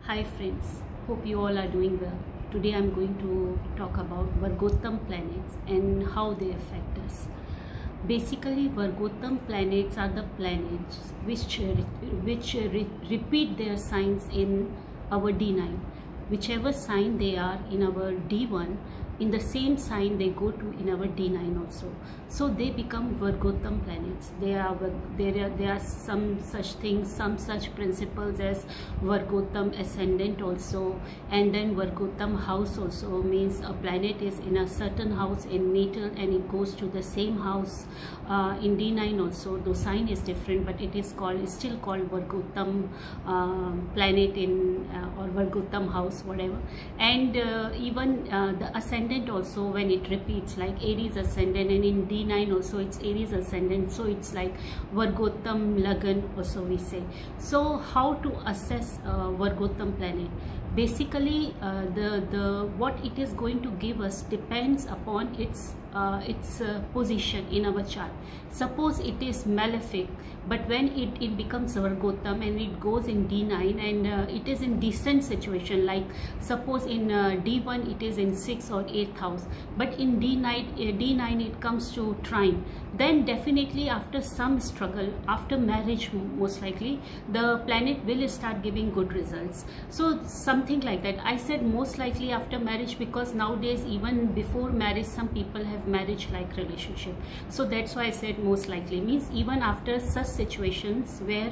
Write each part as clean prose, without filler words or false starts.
Hi friends, hope you all are doing well. Today I'm going to talk about Vargotham planets and how they affect us. Basically, Vargotham planets are the planets which repeat their signs in our D9. Whichever sign they are in our D1, in the same sign they go to in our D9 also. So they become Vargotham planets. There are some such things, some such principles as Vargotham ascendant also, and then Vargotham house also means a planet is in a certain house in natal and it goes to the same house in D9 also. The sign is different, but it is still called Vargotham planet in or Vargotham house, whatever. And even the ascendant also, when it repeats, like Aries ascendant, and in D9 also it's Aries ascendant, so it's like Vargotham Lagan also we say. So how to assess Vargotham planet? Basically, the what it is going to give us depends upon its position in our chart. Suppose it is malefic, but when it becomes Vargotham and it goes in D9 and it is in decent situation, like suppose in D1 it is in 6th or 8th house, but in D9 it comes to trine, then definitely after some struggle, after marriage most likely, the planet will start giving good results. So something like that. I said most likely after marriage because nowadays even before marriage some people have marriage like relationship, so that's why I said most likely, means even after such situations where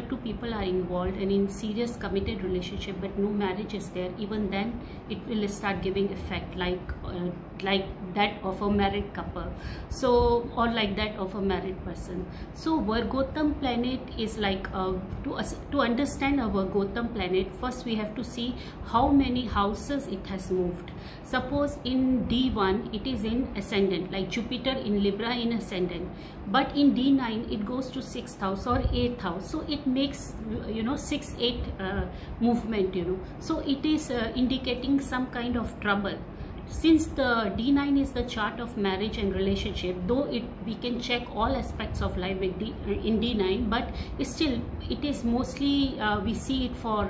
two people are involved and in serious committed relationship but no marriage is there, even then it will start giving effect like that of a married couple, so or like that of a married person. So Vargotham planet is like to understand a Vargotham planet, first we have to see how many houses it has moved. Suppose in D1 it is in ascendant, like Jupiter in Libra in ascendant, but in D9 it goes to 6th house or 8th house, so it makes 6-8 movement, so it is indicating some kind of trouble. Since the D9 is the chart of marriage and relationship, though we can check all aspects of life with in D9, but still it is mostly we see it for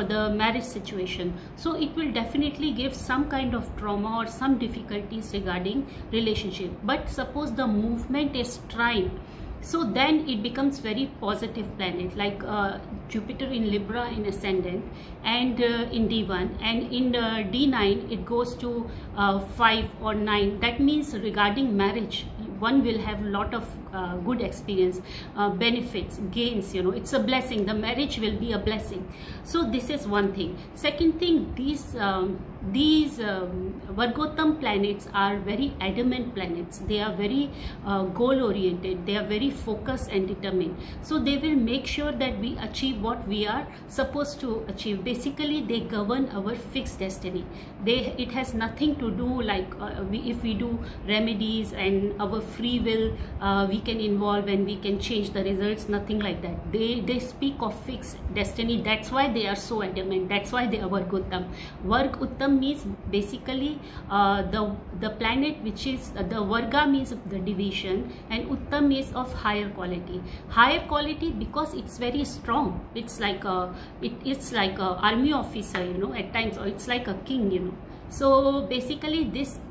the marriage situation. So it will definitely give some kind of trauma or some difficulties regarding relationship. But suppose the movement is trine, so then it becomes very positive planet, like Jupiter in Libra in ascendant and in D1, and in D9 it goes to 5 or 9. That means regarding marriage one will have a lot of good experience, benefits, gains, it's a blessing. The marriage will be a blessing. So this is one thing. Second thing, these Vargotham planets are very adamant planets. They are very goal oriented, they are very focused and determined, so they will make sure that we achieve what we are supposed to achieve. Basically they govern our fixed destiny. It has nothing to do like if we do remedies and our free will we can involve and we can change the results, nothing like that. They speak of fixed destiny. That's why they are so adamant, that's why they are Vargotham. Vargotham means basically the planet which is the Varga means the division, and Uttam is of higher quality. Higher quality because it's very strong. It's like it's like a army officer, at times, or it's like a king, So basically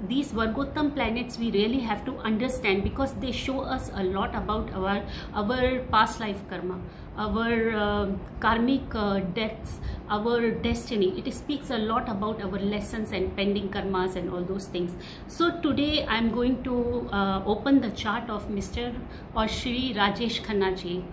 these Vargotham planets we really have to understand because they show us a lot about our past life karma, our karmic deaths, our destiny. It speaks a lot about our lessons and pending karmas and all those things. So today I'm going to open the chart of Mr. or Shri Rajesh Khanna ji,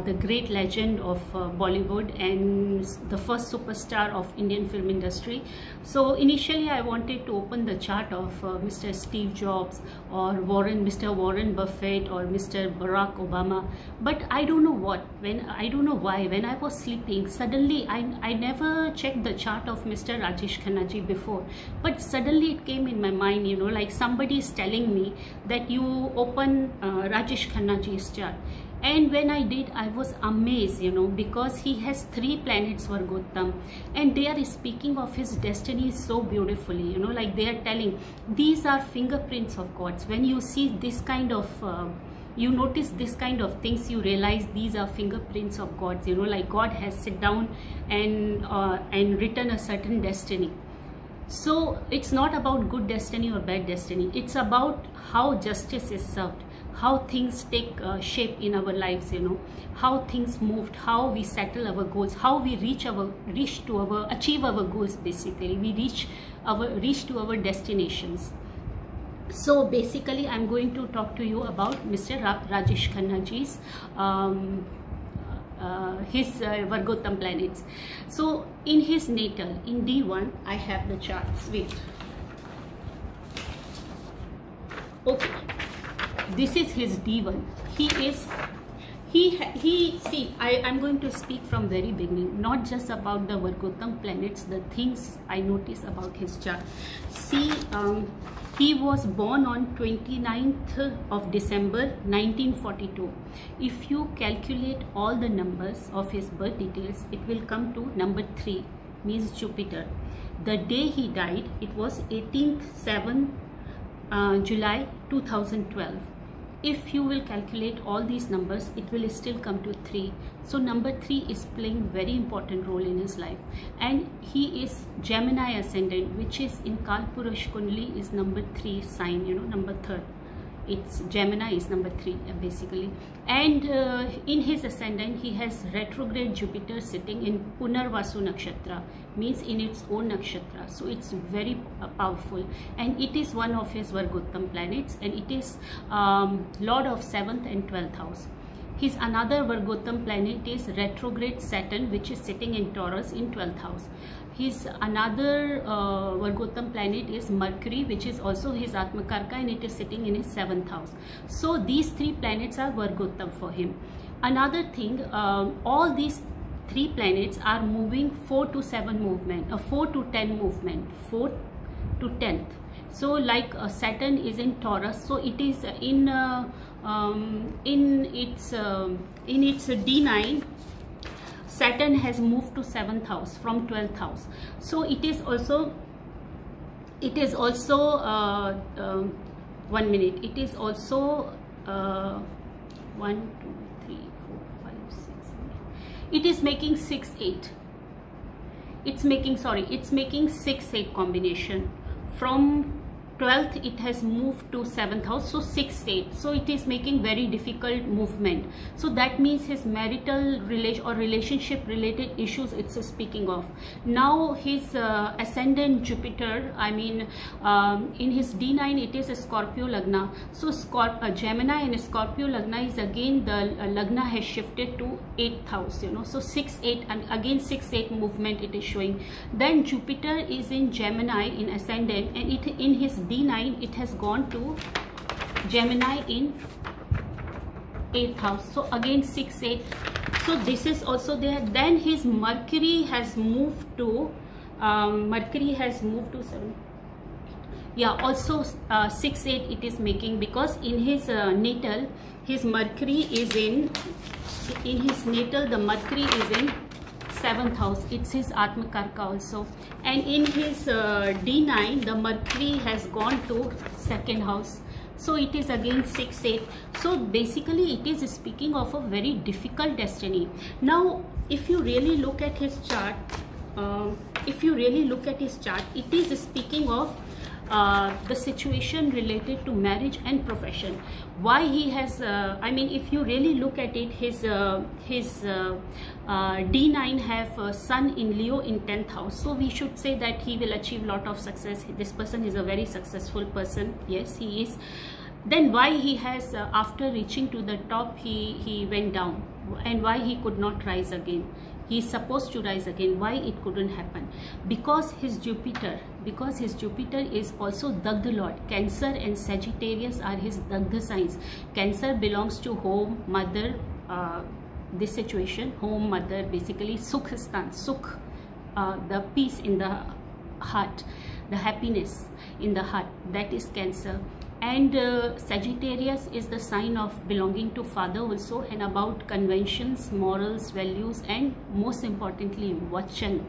the great legend of Bollywood and the first superstar of Indian film industry. So initially I wanted to open the chart of Mr. Steve Jobs or Mr. Warren Buffett or Mr. Barack Obama, but I don't know why when I was sleeping suddenly I never checked the chart of Mr. Rajesh Khanna ji before, but suddenly it came in my mind, like somebody is telling me that you open Rajesh Khanna ji's chart. And when I did, I was amazed, because he has 3 planets Vargotham and they are speaking of his destiny so beautifully, like they are telling these are fingerprints of gods. When you see this kind of you notice this kind of things, you realize these are fingerprints of God, you know, like God has sit down and written a certain destiny. So it's not about good destiny or bad destiny, it's about how justice is served, how things take shape in our lives, you know, how things moved, how we settle our goals, how we achieve our goals. Basically we reach to our destinations. So basically I'm going to talk to you about Mr. Rajesh Khanna ji's his Vargotam planets. So in his natal, in D1, I have the charts. Wait. Okay, this is his D1. See, I'm going to speak from very beginning, not just about the Vargotam planets, the things I notice about his chart. See, he was born on 29th of December 1942. If you calculate all the numbers of his birth details, it will come to number 3, means Jupiter. The day he died, it was 18th July 2012. If you will calculate all these numbers, it will still come to 3. So number 3 is playing very important role in his life, and he is Gemini ascendant, which is in Kalpurush Kundali is number 3 sign, you know, number 3rd. It's Gemini is number 3 basically, and in his ascendant he has retrograde Jupiter sitting in Punarvasu nakshatra, means in its own nakshatra. So it's very powerful, and it is one of his Vargotam planets, and it is Lord of 7th and 12th house. His another Vargotam planet is retrograde Saturn, which is sitting in Taurus in 12th house. His another Vargotam planet is Mercury, which is also his Atmakarka, and it is sitting in his 7th house. So these 3 planets are Vargotam for him. Another thing, all these 3 planets are moving 4 to 7 movement, 4 to 10 movement, 4 to 10th. So like Saturn is in Taurus, so it is in its D9. Saturn has moved to 7th house from 12th house. So it is also 1 minute. It is also 1, 2, 3, 4, 5, 6, 7. It is making 6, 8. It's making 6, 8 combination. From 12th it has moved to 7th house, so 6, 8. So it is making very difficult movement. So that means his marital relationship related issues it's speaking of. Now his ascendant Jupiter, I mean in his D9 it is a Scorpio Lagna. So Gemini and Scorpio Lagna is again, the Lagna has shifted to 8th house, you know. So 6, 8 and again 6, 8 movement it is showing. Then Jupiter is in Gemini in ascendant, and it in his D9 it has gone to Gemini in 8th house. So again 6, 8. So this is also there. Then his Mercury has moved to 7. Yeah, also 6, 8 it is making, because in his natal his Mercury is in his natal the Mercury is in 7th house. It's his Atmakarka also, and in his D9 the Mercury has gone to 2nd house. So it is again 6, 8. So basically it is speaking of a very difficult destiny. Now if you really look at his chart, it is speaking of the situation related to marriage and profession. Why he has I mean, if you really look at it, his D9 have Sun in Leo in 10th house. So we should say that he will achieve lot of success. This person is a very successful person. Yes, he is. Then why he has after reaching to the top he went down, and why he could not rise again? He is supposed to rise again. Why it couldn't happen? Because his Jupiter is also Dagda Lord. Cancer and Sagittarius are his Dagda signs. Cancer belongs to home, mother, this situation, home, mother, basically Sukh Stan, Sukh, the peace in the heart, the happiness in the heart, that is Cancer. And Sagittarius is the sign of belonging to father also, and about conventions, morals, values, and most importantly Vachan.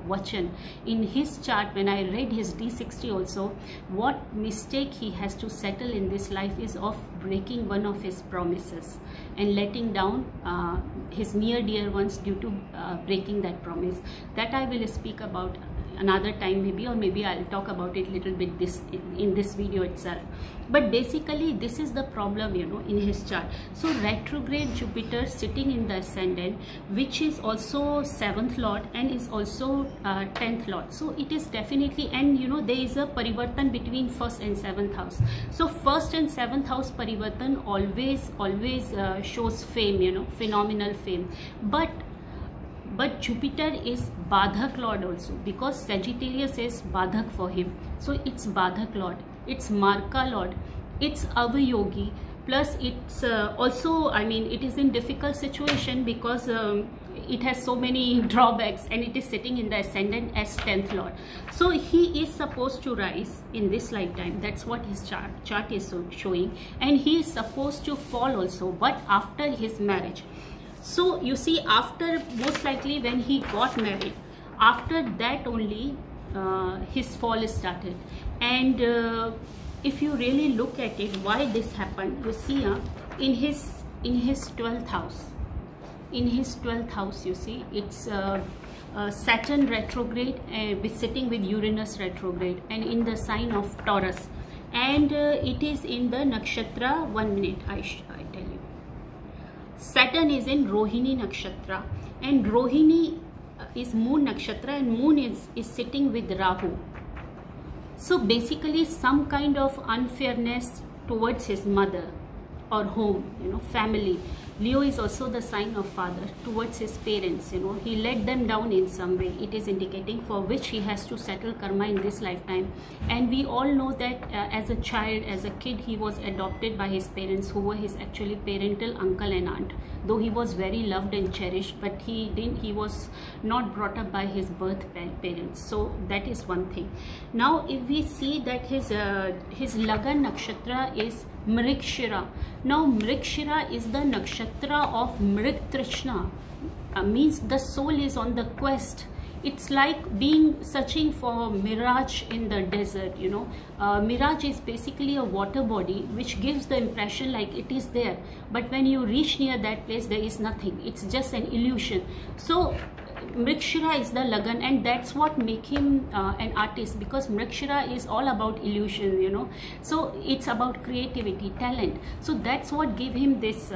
Vachan. In his chart, when I read his D60 also, what mistake he has to settle in this life is of breaking one of his promises and letting down his near dear ones due to breaking that promise. That I will speak about another time maybe, or maybe I'll talk about it little bit in this video itself. But basically this is the problem, in his chart. So retrograde Jupiter sitting in the ascendant, which is also 7th lord and is also 10th lord. So it is definitely, and there is a parivartan between 1st and 7th house. So 1st and 7th house parivartan always shows fame, phenomenal fame. But Jupiter is Badhak Lord also, because Sagittarius is Badhak for him. So it's Badhak Lord, it's Marka Lord, it's Avayogi, plus it's also, it is in difficult situation because it has so many drawbacks, and it is sitting in the ascendant as 10th Lord. So he is supposed to rise in this lifetime. That's what his chart is showing. And he is supposed to fall also, but after his marriage. So you see, after, most likely when he got married, after that only his fall is started. And if you really look at it, why this happened, you see in his 12th house, you see, it's Saturn retrograde sitting with Uranus retrograde, and in the sign of Taurus, and it is in the nakshatra, 1 minute I tell you. Saturn is in Rohini Nakshatra, and Rohini is Moon Nakshatra, and Moon is sitting with Rahu. So basically some kind of unfairness towards his mother or home, family. Leo is also the sign of father, towards his parents, he let them down in some way. It is indicating, for which he has to settle karma in this lifetime. And we all know that as a child, as a kid, he was adopted by his parents, who were his actually parental uncle and aunt. Though he was very loved and cherished, but he was not brought up by his birth parents. So that is one thing. Now if we see that his Lagan Nakshatra is Mrigshira. Now Mrigshira is the nakshatra of Mrig Trishna, means the soul is on the quest. It's like searching for mirage in the desert, Mirage is basically a water body which gives the impression like it is there, but when you reach near that place, there is nothing. It's just an illusion. So Mrigshira is the Lagan, and that's what make him an artist, because Mrigshira is all about illusion, so it's about creativity, talent. So that's what gave him this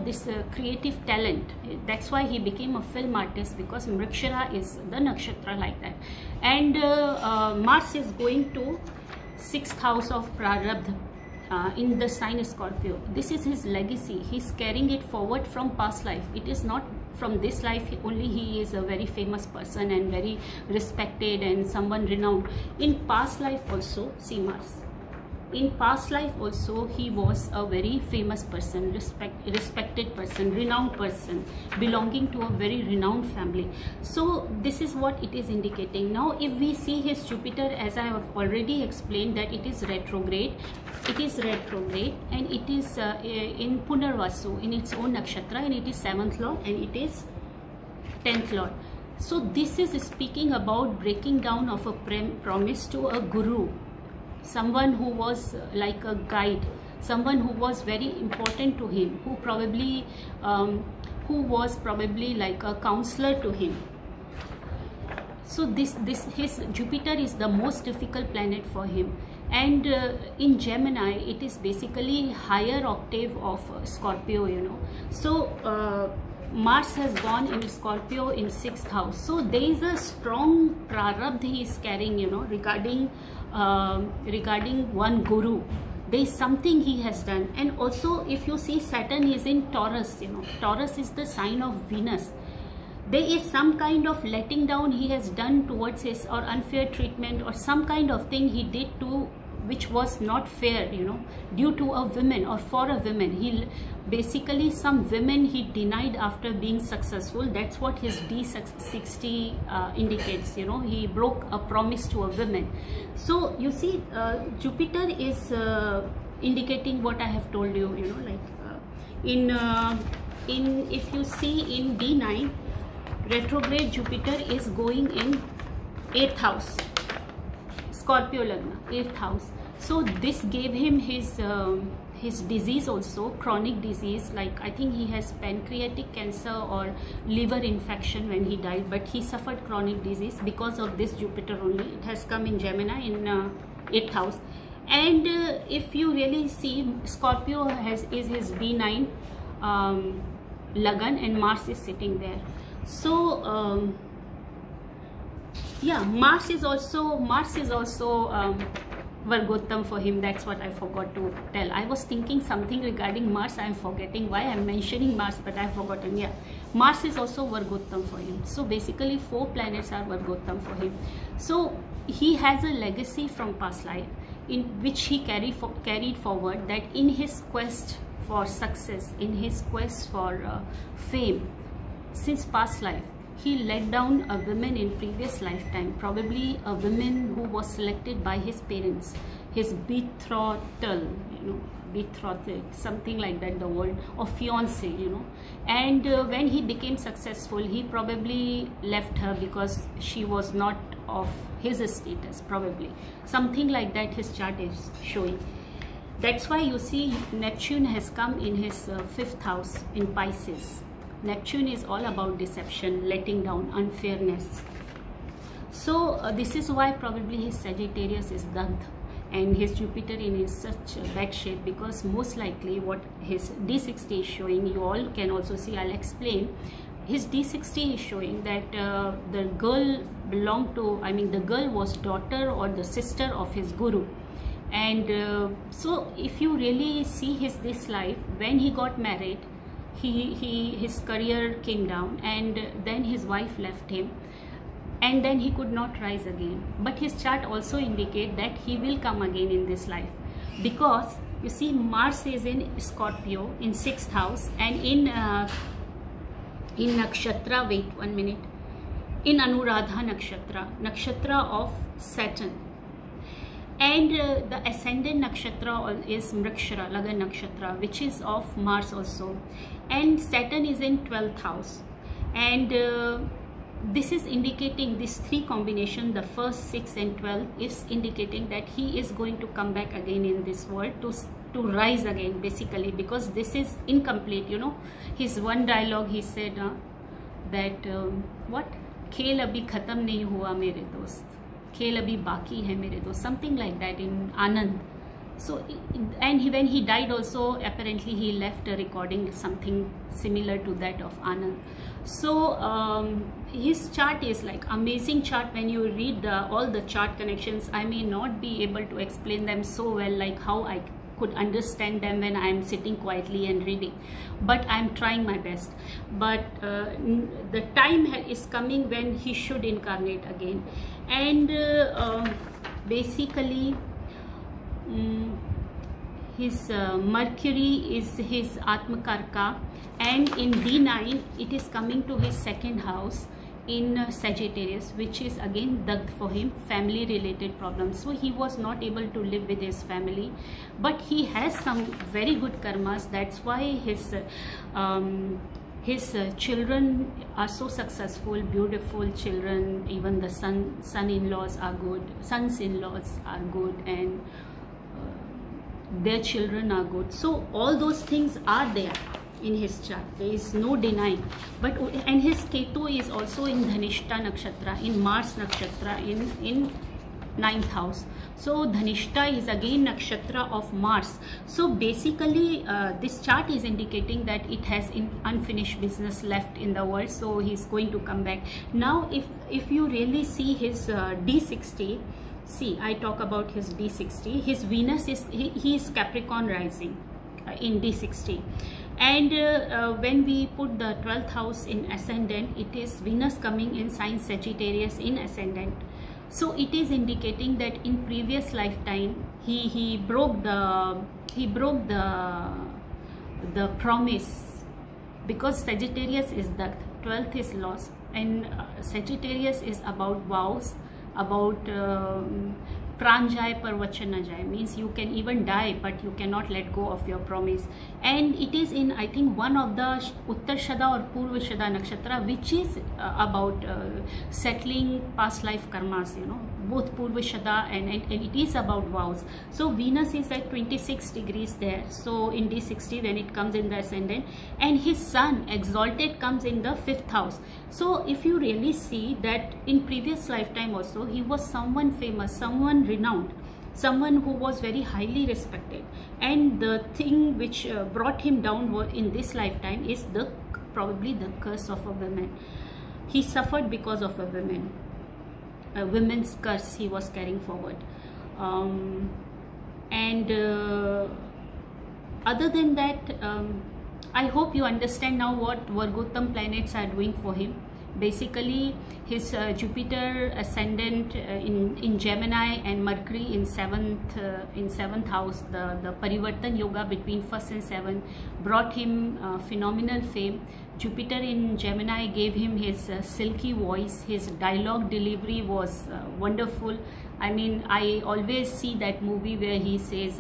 this creative talent. That's why he became a film artist, because Mrigshira is the nakshatra like that. And Mars is going to 6th house of Prarabdha, in the sign Scorpio. This is his legacy. He's carrying it forward from past life. It is not from this life only. He is a very famous person and very respected and someone renowned. In past life also, see Mars. In past life also, he was a very famous person, respected person, renowned person, belonging to a very renowned family. So this is what it is indicating. Now if we see his Jupiter, as I have already explained, that it is retrograde. It is retrograde, and it is in Punarvasu, in its own nakshatra, and it is 7th lord, and it is 10th lord. So this is speaking about breaking down of a promise to a guru, someone who was like a guide, someone who was very important to him, who was probably like a counselor to him. So his Jupiter is the most difficult planet for him. And in Gemini, it is basically higher octave of Scorpio, So Mars has gone in Scorpio in 6th house. So there is a strong prarabdha he is carrying, regarding one guru. There is something he has done. And also if you see, Saturn is in Taurus, Taurus is the sign of Venus. There is some kind of letting down he has done towards his, or unfair treatment, or some kind of thing he did to which was not fair, you know, due to a woman or for a woman. He basically, some women he denied after being successful. That's what his D60 indicates, you know. He broke a promise to a woman. So you see, Jupiter is indicating what I have told you, you know, like if you see in D9, retrograde Jupiter is going in 8th house, Scorpio Lagna, 8th house. So this gave him his disease also, chronic disease, like I think he has pancreatic cancer or liver infection when he died, but he suffered chronic disease because of this Jupiter only. It has come in Gemini in 8th house. And if you really see, Scorpio is his D9 Lagan, and Mars is sitting there. So yeah, Mars is also Vargottam for him. That's what I forgot to tell. I was thinking something regarding Mars. I'm forgetting why I'm mentioning Mars, but I've forgotten. Yeah, Mars is also Vargottam for him. So basically 4 planets are Vargottam for him. So he has a legacy from past life in which he carried forward, that in his quest for success, in his quest for fame, since past life, he let down a woman in previous lifetime, probably a woman who was selected by his parents, his betrothal, you know, betrothed, something like that, the word, or fiance, you know. And when he became successful, he probably left her because she was not of his status, probably something like that his chart is showing. That's why you see Neptune has come in his 5th house in Pisces. Neptune is all about deception, letting down, unfairness. So this is why probably his Sagittarius is Dagd and his Jupiter in such bad shape, because most likely what his D60 is showing, you all can also see, I'll explain. His D60 is showing that the girl belonged to, I mean the girl was daughter or the sister of his guru. And so if you really see this life, when he got married, his career came down, and then his wife left him, and then he could not rise again. But his chart also indicate that he will come again in this life, because you see Mars is in Scorpio in 6th house, and in Nakshatra, wait 1 minute, in Anuradha Nakshatra of Saturn. And the ascendant nakshatra is Mrikshara, Lagan Nakshatra, which is of Mars also. And Saturn is in 12th house. And this is indicating, this 3 combination, the 1st, 6th and 12th, is indicating that he is going to come back again in this world to rise again, basically, because this is incomplete, you know. His one dialogue, he said that, what? Khel abhi khatam nahi hua mere dost. Khel abhi baki hai mere dost, something like that in Anand. So, and when he died also, apparently he left a recording, something similar to that of Anand. So his chart is like amazing chart. When you read all the chart connections, I may not be able to explain them so well, like how I could understand them when I am sitting quietly and reading, but I am trying my best. But the time is coming when he should incarnate again. And basically his Mercury is his Atmakarka, and in D9 it is coming to his 2nd house in Sagittarius, which is again Dagd for him, family related problems. So he was not able to live with his family, but he has some very good karmas. That's why his children are so successful, beautiful children. Even the son-in-laws are good, sons-in-laws are good, and their children are good. So all those things are there in his chart. There is no denying. But and his Ketu is also in Dhanishta Nakshatra, in Mars Nakshatra, in 9th house. So Dhanishta is again Nakshatra of Mars. So basically this chart is indicating that it has unfinished business left in the world. So he's going to come back. Now if you really see his D60, see, I talk about his D60. His Venus is, he is Capricorn rising in D60. And when we put the 12th house in ascendant, it is Venus coming in sign Sagittarius in ascendant. So it is indicating that in previous lifetime he broke the promise, because Sagittarius is the 12th is loss, and Sagittarius is about vows, about pran jai par vachan na jai, means you can even die but you cannot let go of your promise. And it is in, I think, one of the Uttarshada or Purvashada nakshatra, which is about settling past life karmas, you know, both Purvashada and it is about vows. So Venus is at 26 degrees there, so in D60 when it comes in the ascendant, and his sun exalted comes in the 5th house. So if you really see that in previous lifetime also he was someone famous, someone renowned, someone who was very highly respected, and the thing which brought him down in this lifetime is probably the curse of a woman. He suffered because of a woman, a woman's curse he was carrying forward. Other than that, I hope you understand now what Vargottam planets are doing for him. Basically, his Jupiter ascendant in Gemini and Mercury in 7th house, the Parivartan Yoga between 1st and 7th brought him phenomenal fame. Jupiter in Gemini gave him his silky voice. His dialogue delivery was wonderful. I mean, I always see that movie where he says,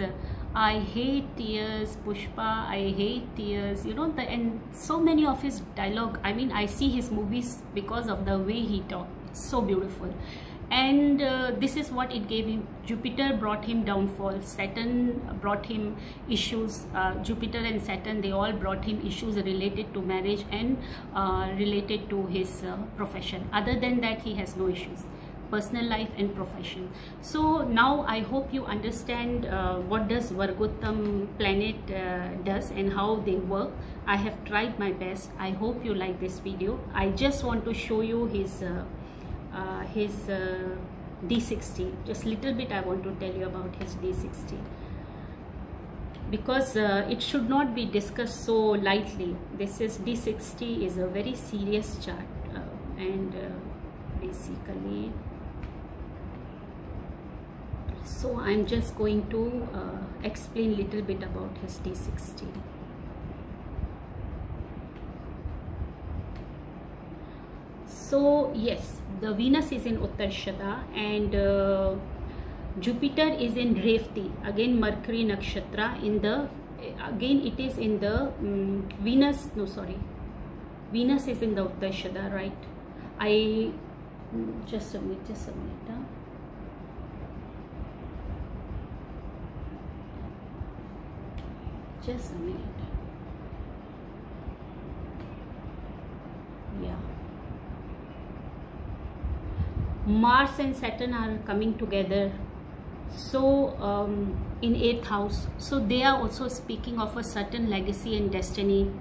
I hate tears, Pushpa, I hate tears, you know, and so many of his dialogue. I mean, I see his movies because of the way he talked. It's so beautiful. And this is what it gave him. Jupiter brought him downfall. Saturn brought him issues. Jupiter and Saturn, they all brought him issues related to marriage and related to his profession. Other than that, he has no issues. Personal life and profession. So now I hope you understand what does Vargottam planet does and how they work. I have tried my best. I hope you like this video. I just want to show you his D60. Just little bit I want to tell you about his D60, because it should not be discussed so lightly. This is D60 is a very serious chart, and basically, so I'm just going to explain little bit about his D60. So yes, the Venus is in Uttarshada and Jupiter is in Revati, again Mercury nakshatra, in the, again it is in the Venus is in the Uttarshada, right? Just a minute. Just a minute. Yeah. Mars and Saturn are coming together. So in 8th house. So they are also speaking of a certain legacy and destiny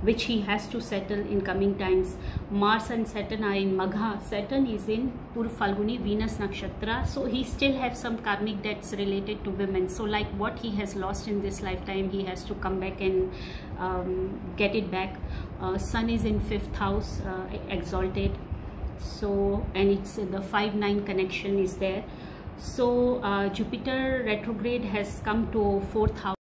which he has to settle in coming times. Mars and Saturn are in Magha. Saturn is in Purv Falguni, Venus nakshatra. So he still has some karmic debts related to women. So like what he has lost in this lifetime, he has to come back and get it back. Sun is in 5th house, exalted. So, and it's the 5-9 connection is there. So Jupiter retrograde has come to 4th house.